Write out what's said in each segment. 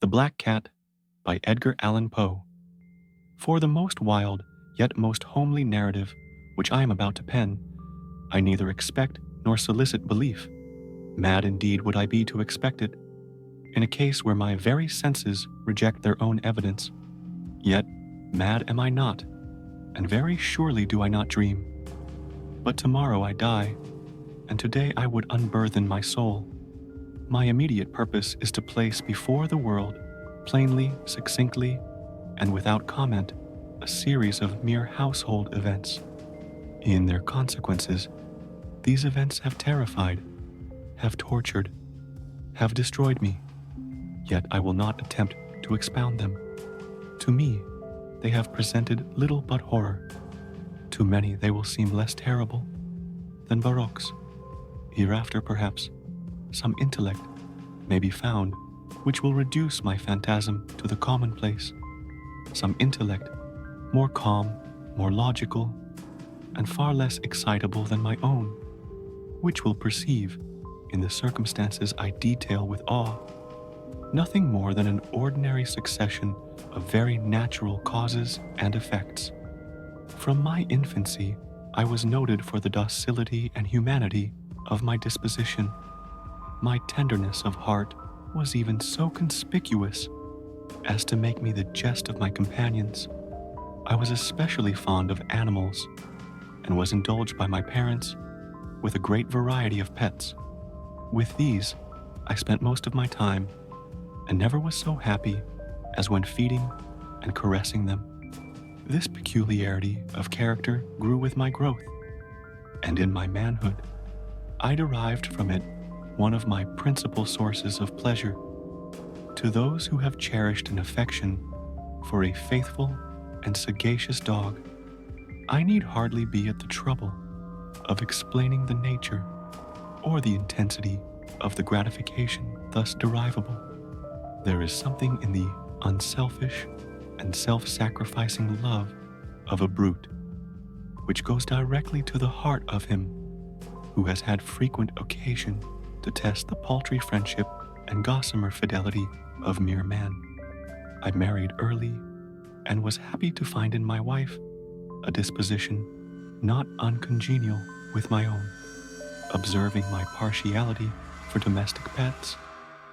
The Black Cat by Edgar Allan Poe. For the most wild, yet most homely narrative which I am about to pen, I neither expect nor solicit belief. Mad indeed would I be to expect it, in a case where my very senses reject their own evidence. Yet mad am I not, and very surely do I not dream. But tomorrow I die, and today I would unburthen my soul. My immediate purpose is to place before the world, plainly, succinctly, and without comment, a series of mere household events. In their consequences, these events have terrified, have tortured, have destroyed me, yet I will not attempt to expound them. To me, they have presented little but horror. To many they will seem less terrible than barroques. Hereafter, perhaps, some intellect may be found which will reduce my phantasm to the commonplace, some intellect more calm, more logical, and far less excitable than my own, which will perceive, in the circumstances I detail with awe, nothing more than an ordinary succession of very natural causes and effects. From my infancy, I was noted for the docility and humanity of my disposition. My tenderness of heart was even so conspicuous as to make me the jest of my companions. I was especially fond of animals, and was indulged by my parents with a great variety of pets. With these, I spent most of my time, and never was so happy as when feeding and caressing them. This peculiarity of character grew with my growth, and in my manhood, I derived from it one of my principal sources of pleasure. To those who have cherished an affection for a faithful and sagacious dog, I need hardly be at the trouble of explaining the nature or the intensity of the gratification thus derivable. There is something in the unselfish and self-sacrificing love of a brute which goes directly to the heart of him who has had frequent occasion to test the paltry friendship and gossamer fidelity of mere man. I married early and was happy to find in my wife a disposition not uncongenial with my own. Observing my partiality for domestic pets,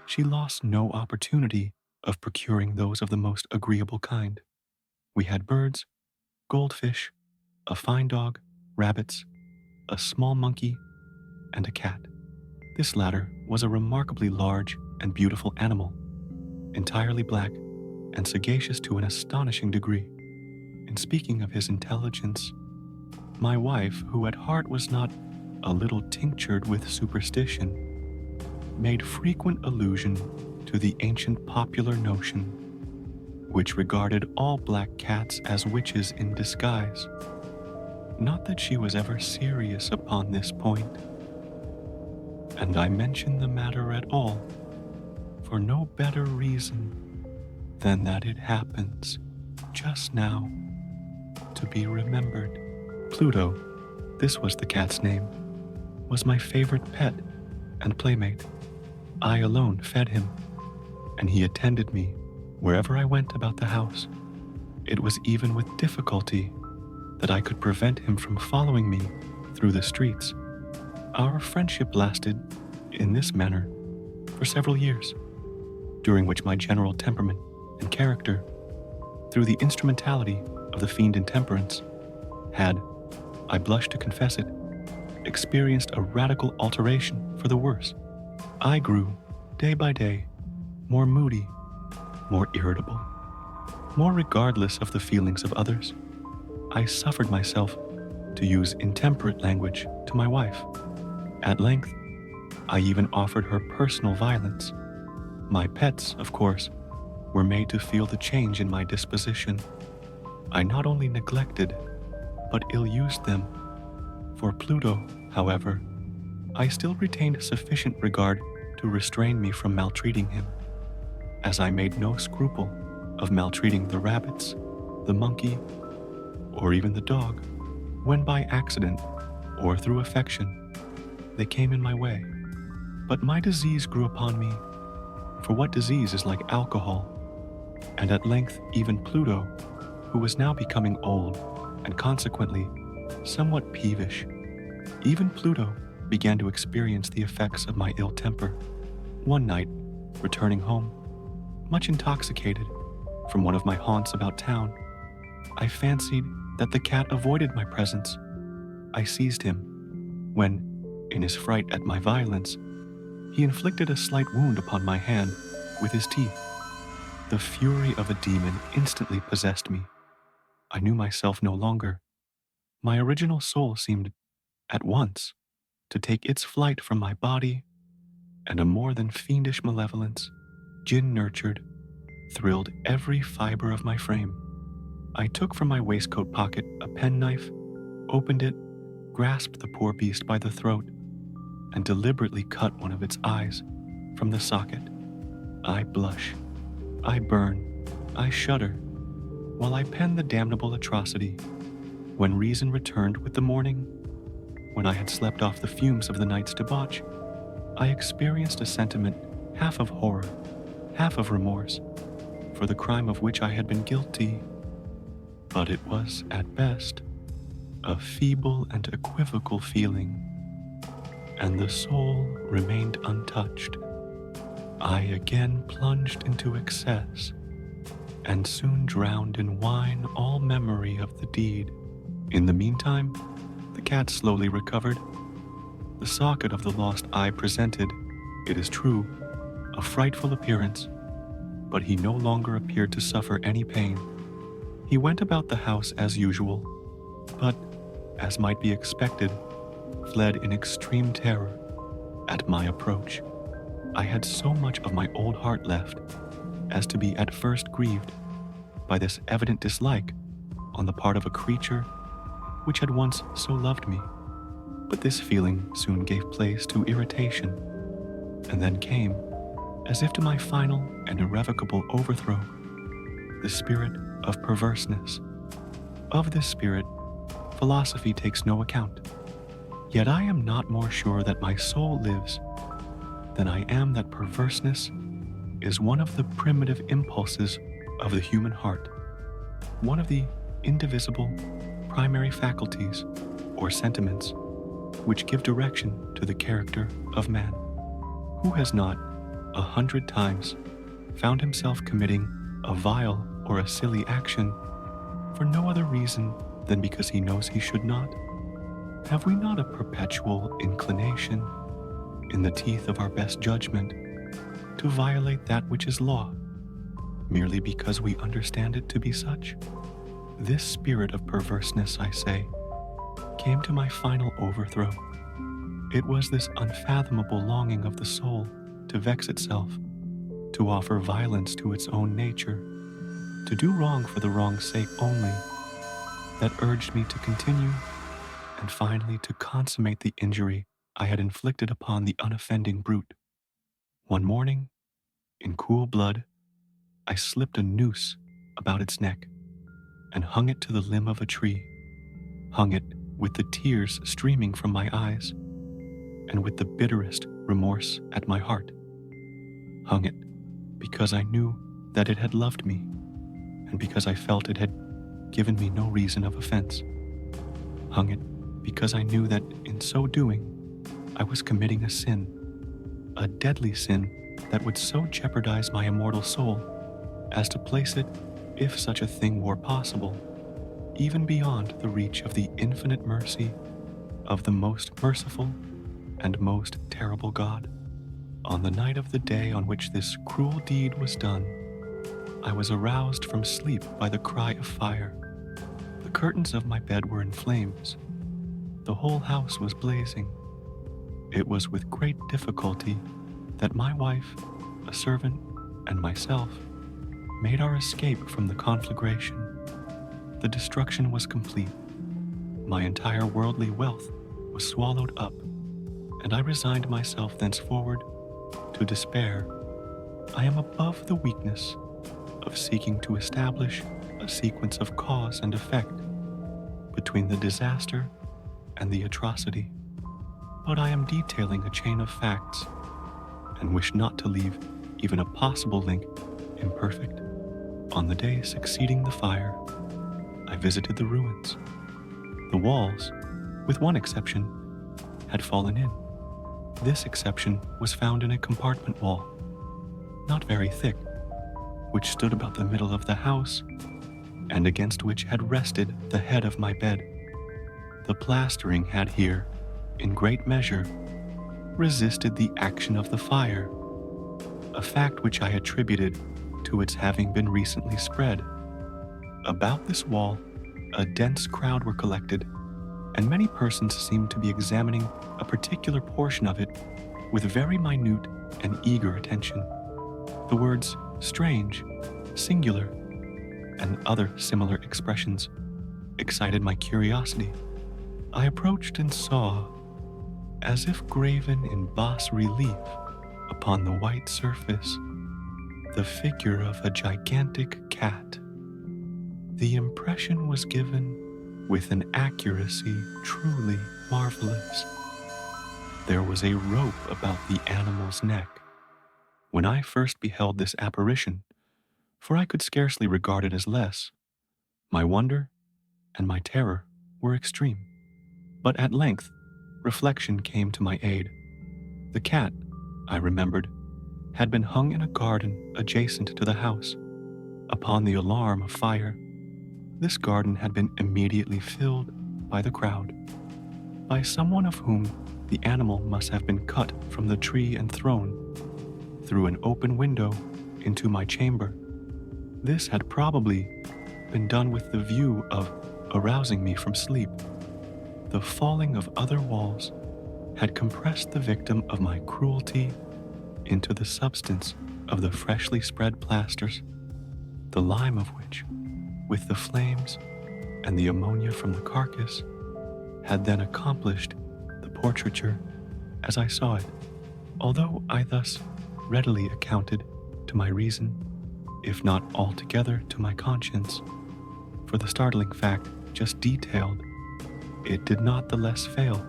she lost no opportunity of procuring those of the most agreeable kind. We had birds, goldfish, a fine dog, rabbits, a small monkey, and a cat. This latter was a remarkably large and beautiful animal, entirely black and sagacious to an astonishing degree. In speaking of his intelligence, my wife, who at heart was not a little tinctured with superstition, made frequent allusion to the ancient popular notion, which regarded all black cats as witches in disguise. Not that she was ever serious upon this point, and I mention the matter at all for no better reason than that it happens just now to be remembered. Pluto, this was the cat's name, was my favorite pet and playmate. I alone fed him, and he attended me wherever I went about the house. It was even with difficulty that I could prevent him from following me through the streets. Our friendship lasted, in this manner, for several years, during which my general temperament and character, through the instrumentality of the fiend intemperance, had, I blush to confess it, experienced a radical alteration for the worse. I grew, day by day, more moody, more irritable, more regardless of the feelings of others. I suffered myself to use intemperate language to my wife. At length, I even offered her personal violence. My pets, of course, were made to feel the change in my disposition. I not only neglected, but ill-used them. For Pluto, however, I still retained sufficient regard to restrain me from maltreating him, as I made no scruple of maltreating the rabbits, the monkey, or even the dog, when by accident or through affection they came in my way. But my disease grew upon me For what disease is like alcohol? And at length, even Pluto, who was now becoming old and consequently somewhat peevish, even Pluto began to experience the effects of my ill temper. One night, returning home, much intoxicated from one of my haunts about town, I fancied that the cat avoided my presence. I seized him, when, in his fright at my violence, he inflicted a slight wound upon my hand with his teeth. The fury of a demon instantly possessed me. I knew myself no longer. My original soul seemed, at once, to take its flight from my body, and a more than fiendish malevolence, gin-nurtured, thrilled every fiber of my frame. I took from my waistcoat pocket a penknife, opened it, grasped the poor beast by the throat, and deliberately cut one of its eyes from the socket. I blush, I burn, I shudder, while I pen the damnable atrocity. When reason returned with the morning, when I had slept off the fumes of the night's debauch, I experienced a sentiment half of horror, half of remorse, for the crime of which I had been guilty. But it was, at best, a feeble and equivocal feeling, and the soul remained untouched. I again plunged into excess, and soon drowned in wine all memory of the deed. In the meantime, the cat slowly recovered. The socket of the lost eye presented, it is true, a frightful appearance, but he no longer appeared to suffer any pain. He went about the house as usual, but, as might be expected, fled in extreme terror at my approach. I had so much of my old heart left as to be at first grieved by this evident dislike on the part of a creature which had once so loved me. But this feeling soon gave place to irritation, and then came, as if to my final and irrevocable overthrow, the spirit of perverseness. Of this spirit, philosophy takes no account. Yet I am not more sure that my soul lives than I am that perverseness is one of the primitive impulses of the human heart, one of the indivisible primary faculties or sentiments which give direction to the character of man. Who has not, 100 times, found himself committing a vile or a silly action for no other reason than because he knows he should not? Have we not a perpetual inclination, in the teeth of our best judgment, to violate that which is law, merely because we understand it to be such? This spirit of perverseness, I say, came to my final overthrow. It was this unfathomable longing of the soul to vex itself, to offer violence to its own nature, to do wrong for the wrong's sake only, that urged me to continue, and finally to consummate the injury I had inflicted upon the unoffending brute. One morning, in cool blood, I slipped a noose about its neck and hung it to the limb of a tree, hung it with the tears streaming from my eyes and with the bitterest remorse at my heart, hung it because I knew that it had loved me and because I felt it had given me no reason of offense, hung it because I knew that in so doing I was committing a sin, a deadly sin that would so jeopardize my immortal soul as to place it, if such a thing were possible, even beyond the reach of the infinite mercy of the most merciful and most terrible God. On the night of the day on which this cruel deed was done, I was aroused from sleep by the cry of fire. The curtains of my bed were in flames. The whole house was blazing. It was with great difficulty that my wife, a servant, and myself made our escape from the conflagration. The destruction was complete. My entire worldly wealth was swallowed up, and I resigned myself thenceforward to despair. I am above the weakness of seeking to establish a sequence of cause and effect between the disaster and the atrocity, but I am detailing a chain of facts and wish not to leave even a possible link imperfect. On the day succeeding the fire, I visited the ruins. The walls, with one exception, had fallen in. This exception was found in a compartment wall, not very thick, which stood about the middle of the house and against which had rested the head of my bed. The plastering had here, in great measure, resisted the action of the fire, a fact which I attributed to its having been recently spread. About this wall, a dense crowd were collected, and many persons seemed to be examining a particular portion of it with very minute and eager attention. The words strange, singular, and other similar expressions excited my curiosity. I approached and saw, as if graven in bas relief upon the white surface, the figure of a gigantic cat. The impression was given with an accuracy truly marvelous. There was a rope about the animal's neck. When I first beheld this apparition, for I could scarcely regard it as less, my wonder and my terror were extreme. But at length, reflection came to my aid. The cat, I remembered, had been hung in a garden adjacent to the house. Upon the alarm of fire, this garden had been immediately filled by the crowd, by someone of whom the animal must have been cut from the tree and thrown through an open window into my chamber. This had probably been done with the view of arousing me from sleep. The falling of other walls had compressed the victim of my cruelty into the substance of the freshly spread plasters, the lime of which, with the flames and the ammonia from the carcass, had then accomplished the portraiture as I saw it. Although I thus readily accounted to my reason, if not altogether to my conscience, for the startling fact just detailed, it did not the less fail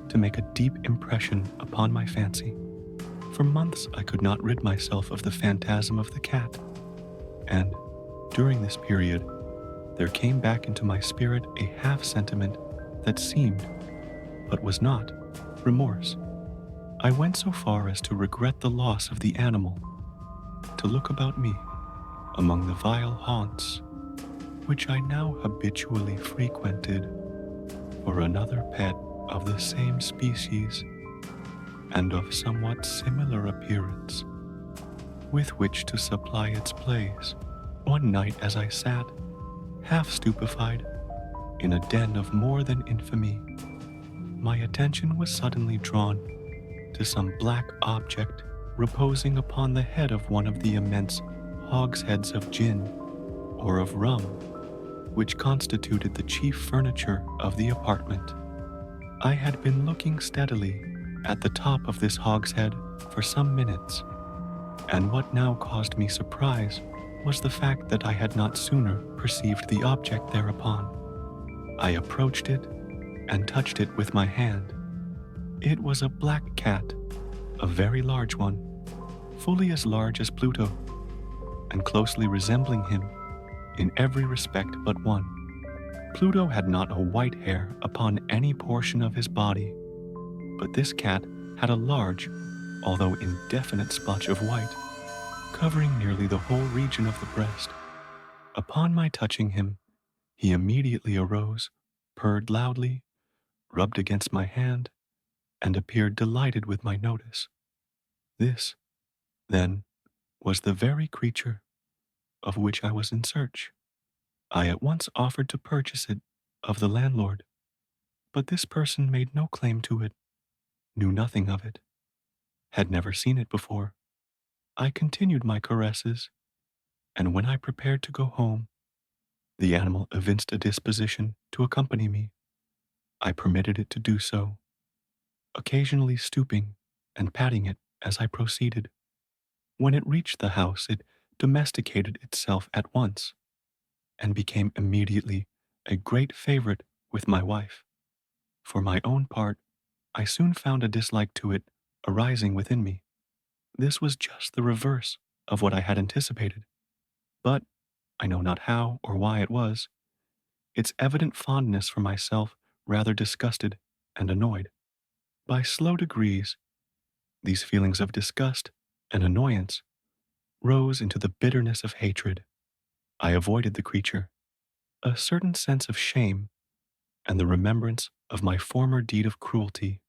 to make a deep impression upon my fancy. For months I could not rid myself of the phantasm of the cat, and during this period there came back into my spirit a half-sentiment that seemed, but was not, remorse. I went so far as to regret the loss of the animal, to look about me among the vile haunts which I now habitually frequented for another pet of the same species and of somewhat similar appearance, with which to supply its place. One night as I sat, half stupefied, in a den of more than infamy, my attention was suddenly drawn to some black object reposing upon the head of one of the immense hogsheads of gin or of rum, which constituted the chief furniture of the apartment. I had been looking steadily at the top of this hogshead for some minutes, and what now caused me surprise was the fact that I had not sooner perceived the object thereupon. I approached it and touched it with my hand. It was a black cat, a very large one, fully as large as Pluto, and closely resembling him in every respect but one. Pluto had not a white hair upon any portion of his body, but this cat had a large, although indefinite splotch of white, covering nearly the whole region of the breast. Upon my touching him, he immediately arose, purred loudly, rubbed against my hand, and appeared delighted with my notice. This, then, was the very creature of which I was in search. I at once offered to purchase it of the landlord, but this person made no claim to it, knew nothing of it, had never seen it before. I continued my caresses, and when I prepared to go home, the animal evinced a disposition to accompany me. I permitted it to do so, occasionally stooping and patting it as I proceeded. When it reached the house, it domesticated itself at once, and became immediately a great favorite with my wife. For my own part, I soon found a dislike to it arising within me. This was just the reverse of what I had anticipated, but I know not how or why it was. Its evident fondness for myself rather disgusted and annoyed. By slow degrees, these feelings of disgust and annoyance rose into the bitterness of hatred. I avoided the creature. A certain sense of shame and the remembrance of my former deed of cruelty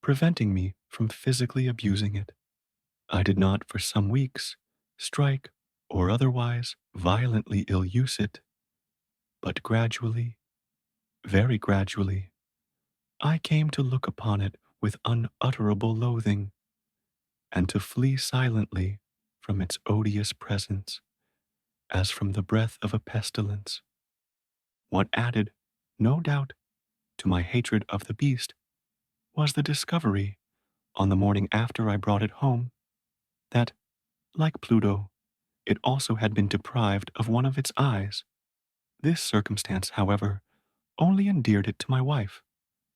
preventing me from physically abusing it. I did not for some weeks strike or otherwise violently ill use it, but gradually, very gradually, I came to look upon it with unutterable loathing and to flee silently from its odious presence as from the breath of a pestilence. What added, no doubt, to my hatred of the beast was the discovery, on the morning after I brought it home, that, like Pluto, it also had been deprived of one of its eyes. This circumstance, however, only endeared it to my wife,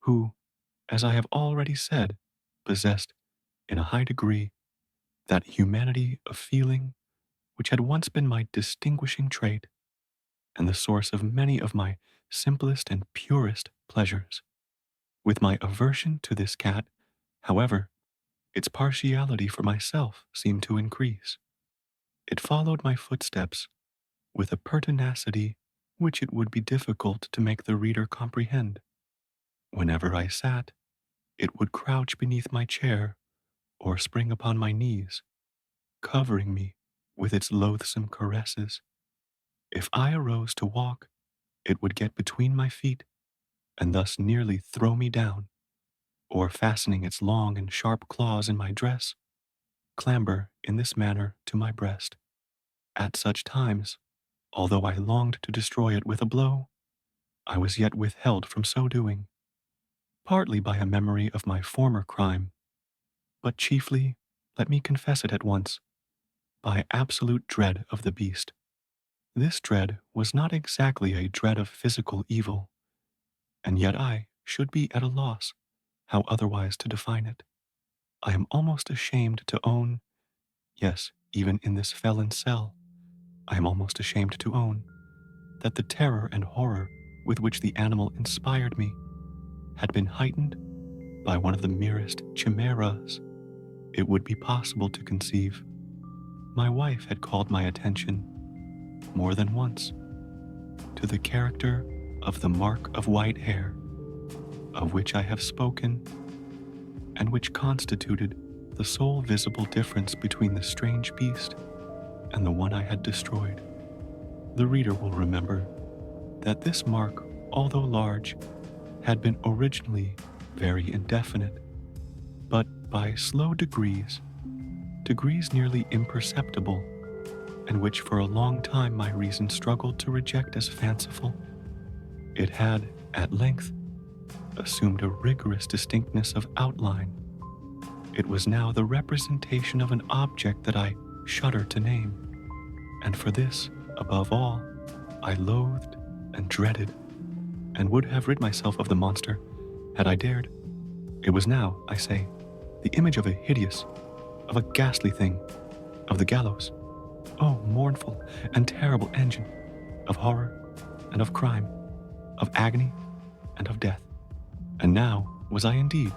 who, as I have already said, possessed, in a high degree, that humanity of feeling which had once been my distinguishing trait and the source of many of my simplest and purest pleasures. With my aversion to this cat, however, its partiality for myself seemed to increase. It followed my footsteps with a pertinacity which it would be difficult to make the reader comprehend. Whenever I sat, it would crouch beneath my chair or spring upon my knees, covering me with its loathsome caresses. If I arose to walk, it would get between my feet and thus nearly throw me down, or fastening its long and sharp claws in my dress, clamber in this manner to my breast. At such times, although I longed to destroy it with a blow, I was yet withheld from so doing, partly by a memory of my former crime, but chiefly, let me confess it at once, by absolute dread of the beast. This dread was not exactly a dread of physical evil, and yet I should be at a loss how otherwise to define it. I am almost ashamed to own, yes, even in this felon's cell, I am almost ashamed to own, that the terror and horror with which the animal inspired me had been heightened by one of the merest chimeras it would be possible to conceive. My wife had called my attention, more than once, to the character of the mark of white hair, of which I have spoken, and which constituted the sole visible difference between the strange beast and the one I had destroyed. The reader will remember that this mark, although large, had been originally very indefinite, but by slow degrees nearly imperceptible, and which for a long time my reason struggled to reject as fanciful, it had, at length, assumed a rigorous distinctness of outline. It was now the representation of an object that I shudder to name, and for this, above all, I loathed and dreaded, and would have rid myself of the monster had I dared. It was now, I say, the image of a hideous, of a ghastly thing, of the gallows. Oh, mournful and terrible engine of horror and of crime, of agony and of death. And now was I indeed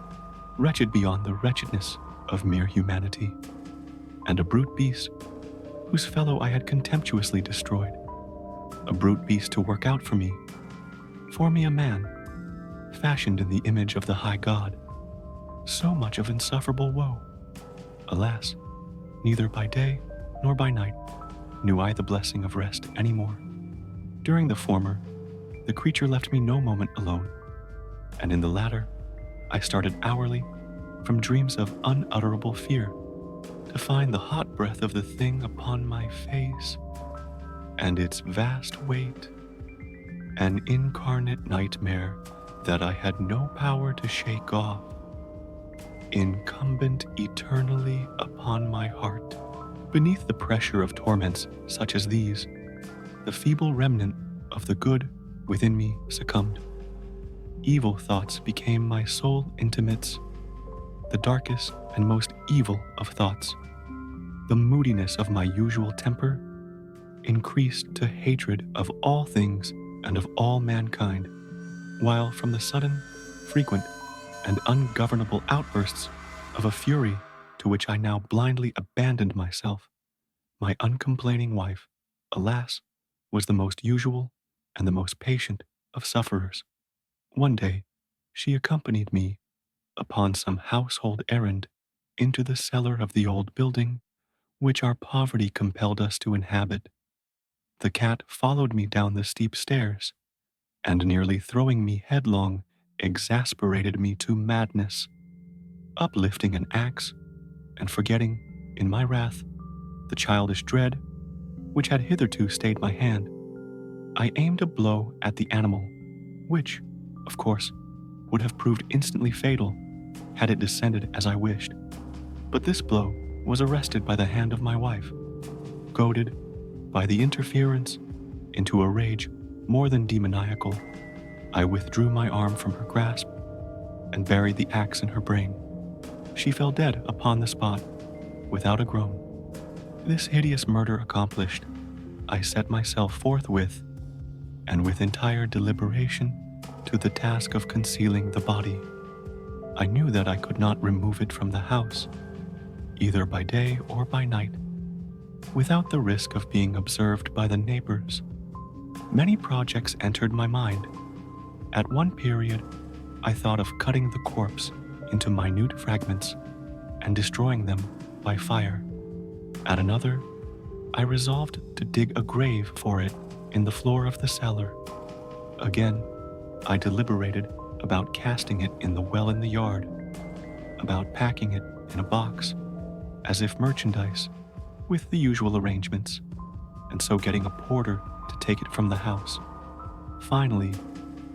wretched beyond the wretchedness of mere humanity, and a brute beast whose fellow I had contemptuously destroyed, a brute beast to work out for me a man, fashioned in the image of the high God. So much of insufferable woe. Alas, neither by day nor by night knew I the blessing of rest any more. During the former, the creature left me no moment alone, and in the latter, I started hourly from dreams of unutterable fear to find the hot breath of the thing upon my face, and its vast weight, an incarnate nightmare that I had no power to shake off, incumbent eternally upon my heart. Beneath the pressure of torments such as these, the feeble remnant of the good within me succumbed. Evil thoughts became my sole intimates. the darkest and most evil of thoughts. The moodiness of my usual temper increased to hatred of all things and of all mankind, while from the sudden, frequent, and ungovernable outbursts of a fury to which I now blindly abandoned myself, my uncomplaining wife, alas, was the most usual and the most patient of sufferers. One day, she accompanied me upon some household errand into the cellar of the old building which our poverty compelled us to inhabit. The cat followed me down the steep stairs, and nearly throwing me headlong, exasperated me to madness. Uplifting an axe, and forgetting, in my wrath, the childish dread which had hitherto stayed my hand, I aimed a blow at the animal, which, of course, would have proved instantly fatal had it descended as I wished. But this blow was arrested by the hand of my wife, goaded by the interference into a rage more than demoniacal. I withdrew my arm from her grasp and buried the axe in her brain. She fell dead upon the spot, without a groan. This hideous murder accomplished, I set myself forthwith, and with entire deliberation, to the task of concealing the body. I knew that I could not remove it from the house, either by day or by night, without the risk of being observed by the neighbors. Many projects entered my mind. At one period, I thought of cutting the corpse into minute fragments and destroying them by fire. At another, I resolved to dig a grave for it in the floor of the cellar. Again, I deliberated about casting it in the well in the yard, about packing it in a box, as if merchandise, with the usual arrangements, and so getting a porter to take it from the house. Finally,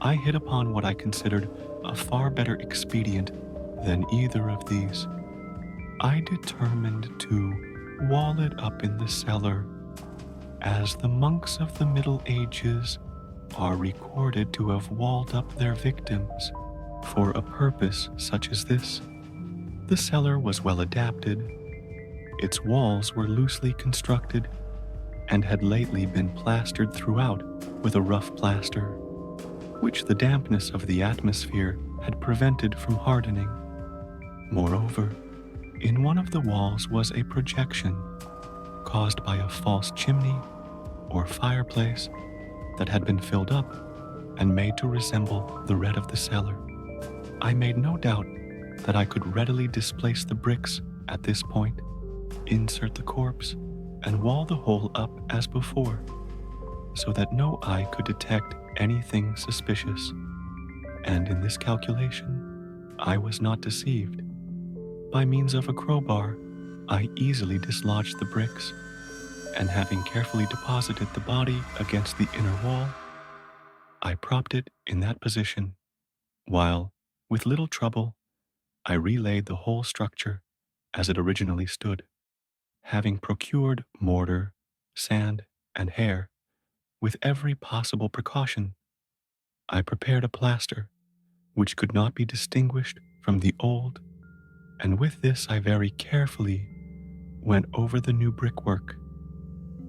I hit upon what I considered a far better expedient than either of these. I determined to wall it up in the cellar, as the monks of the Middle Ages are recorded to have walled up their victims for a purpose such as this. The cellar was well adapted. Its walls were loosely constructed and had lately been plastered throughout with a rough plaster, which the dampness of the atmosphere had prevented from hardening. Moreover, in one of the walls was a projection caused by a false chimney or fireplace that had been filled up and made to resemble the red of the cellar. I made no doubt that I could readily displace the bricks at this point, insert the corpse, and wall the whole up as before, so that no eye could detect anything suspicious. And in this calculation, I was not deceived. By means of a crowbar, I easily dislodged the bricks, and having carefully deposited the body against the inner wall, I propped it in that position, while, with little trouble, I relaid the whole structure as it originally stood. Having procured mortar, sand, and hair, with every possible precaution, I prepared a plaster which could not be distinguished from the old, and with this I very carefully went over the new brickwork.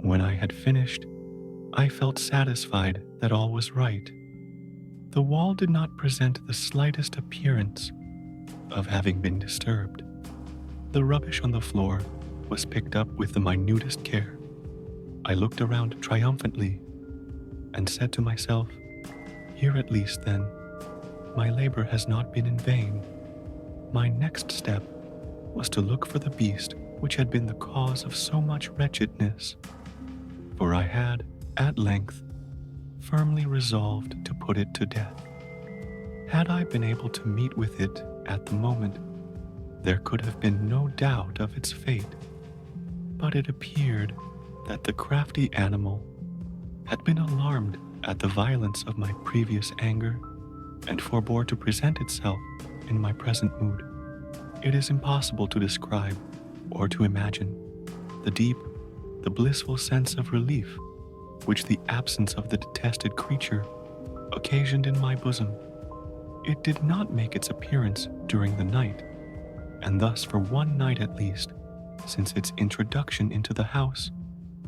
When I had finished, I felt satisfied that all was right. The wall did not present the slightest appearance of having been disturbed. The rubbish on the floor was picked up with the minutest care. I looked around triumphantly and said to myself, "Here at least, then, my labor has not been in vain." My next step was to look for the beast which had been the cause of so much wretchedness, for I had, at length, firmly resolved to put it to death. Had I been able to meet with it at the moment, there could have been no doubt of its fate. But it appeared that the crafty animal had been alarmed at the violence of my previous anger and forbore to present itself in my present mood. It is impossible to describe or to imagine the deep, the blissful sense of relief which the absence of the detested creature occasioned in my bosom. It did not make its appearance during the night, and thus for one night at least, since its introduction into the house,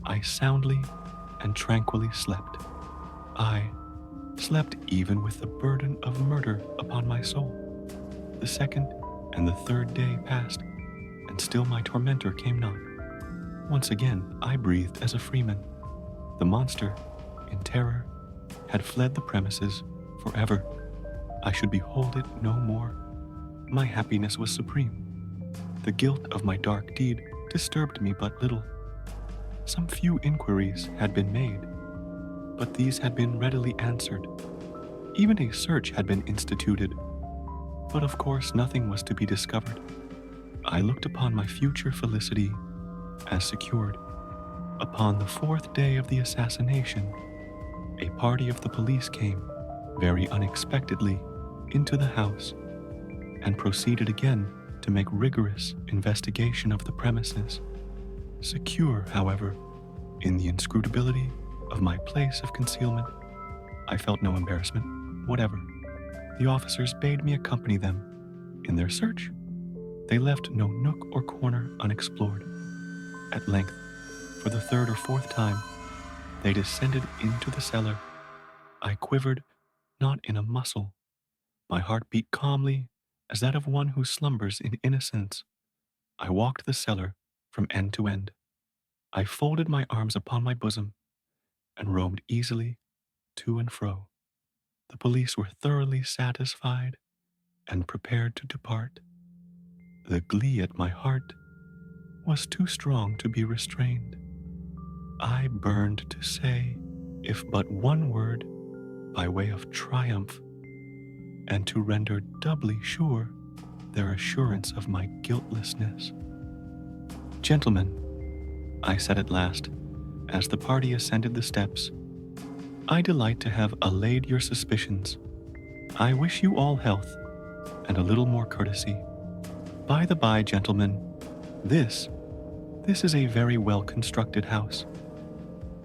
I soundly and tranquilly slept. I slept even with the burden of murder upon my soul. The second and the third day passed, and still my tormentor came not. Once again I breathed as a freeman. The monster, in terror, had fled the premises forever. I should behold it no more. My happiness was supreme. The guilt of my dark deed disturbed me but little. Some few inquiries had been made, but these had been readily answered. Even a search had been instituted, but of course nothing was to be discovered. I looked upon my future felicity as secured. Upon the fourth day of the assassination, a party of the police came, very unexpectedly, into the house, and proceeded again to make rigorous investigation of the premises. Secure, however, in the inscrutability of my place of concealment, I felt no embarrassment whatever. The officers bade me accompany them in their search. They left no nook or corner unexplored. At length, for the third or fourth time, they descended into the cellar. I quivered not in a muscle. My heart beat calmly as that of one who slumbers in innocence. I walked the cellar from end to end. I folded my arms upon my bosom and roamed easily to and fro. The police were thoroughly satisfied and prepared to depart. The glee at my heart was too strong to be restrained. I burned to say, if but one word, by way of triumph, and to render doubly sure their assurance of my guiltlessness. Gentlemen, I said at last, as the party ascended the steps, I delight to have allayed your suspicions. I wish you all health and a little more courtesy. By the by, gentlemen, this is a very well-constructed house.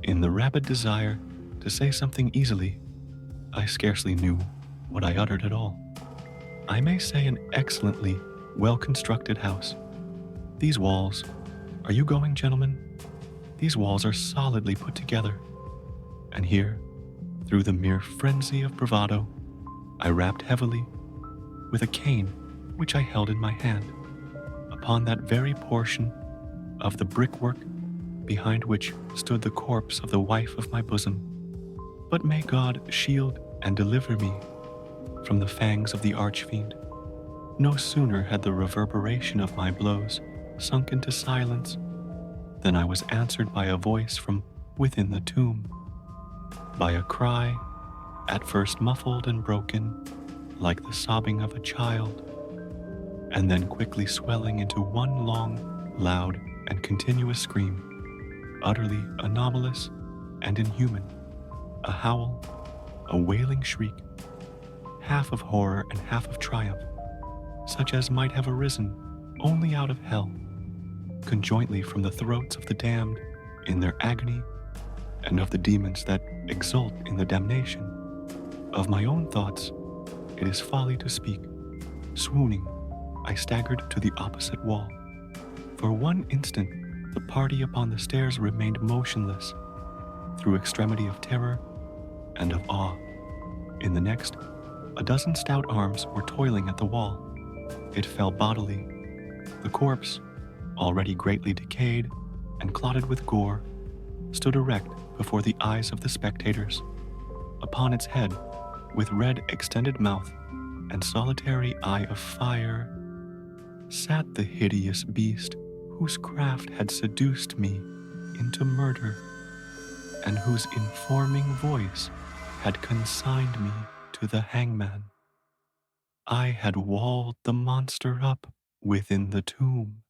In the rabid desire to say something easily, I scarcely knew what I uttered at all. I may say an excellently well-constructed house. These walls, are you going, gentlemen? These walls are solidly put together. And here, through the mere frenzy of bravado, I rapped heavily, with a cane which I held in my hand, upon that very portion of the brickwork behind which stood the corpse of the wife of my bosom. But may God shield and deliver me from the fangs of the archfiend. No sooner had the reverberation of my blows sunk into silence than I was answered by a voice from within the tomb, by a cry, at first muffled and broken, like the sobbing of a child, and then quickly swelling into one long, loud, and continuous scream, utterly anomalous and inhuman, a howl, a wailing shriek, half of horror and half of triumph, such as might have arisen only out of hell, conjointly from the throats of the damned in their agony, and of the demons that exult in the damnation. Of my own thoughts, it is folly to speak. Swooning, I staggered to the opposite wall. For one instant, the party upon the stairs remained motionless, through extremity of terror and of awe. In the next, a dozen stout arms were toiling at the wall. It fell bodily. The corpse, already greatly decayed and clotted with gore, stood erect before the eyes of the spectators. Upon its head, with red extended mouth and solitary eye of fire, sat the hideous beast whose craft had seduced me into murder, and whose informing voice had consigned me to the hangman. I had walled the monster up within the tomb.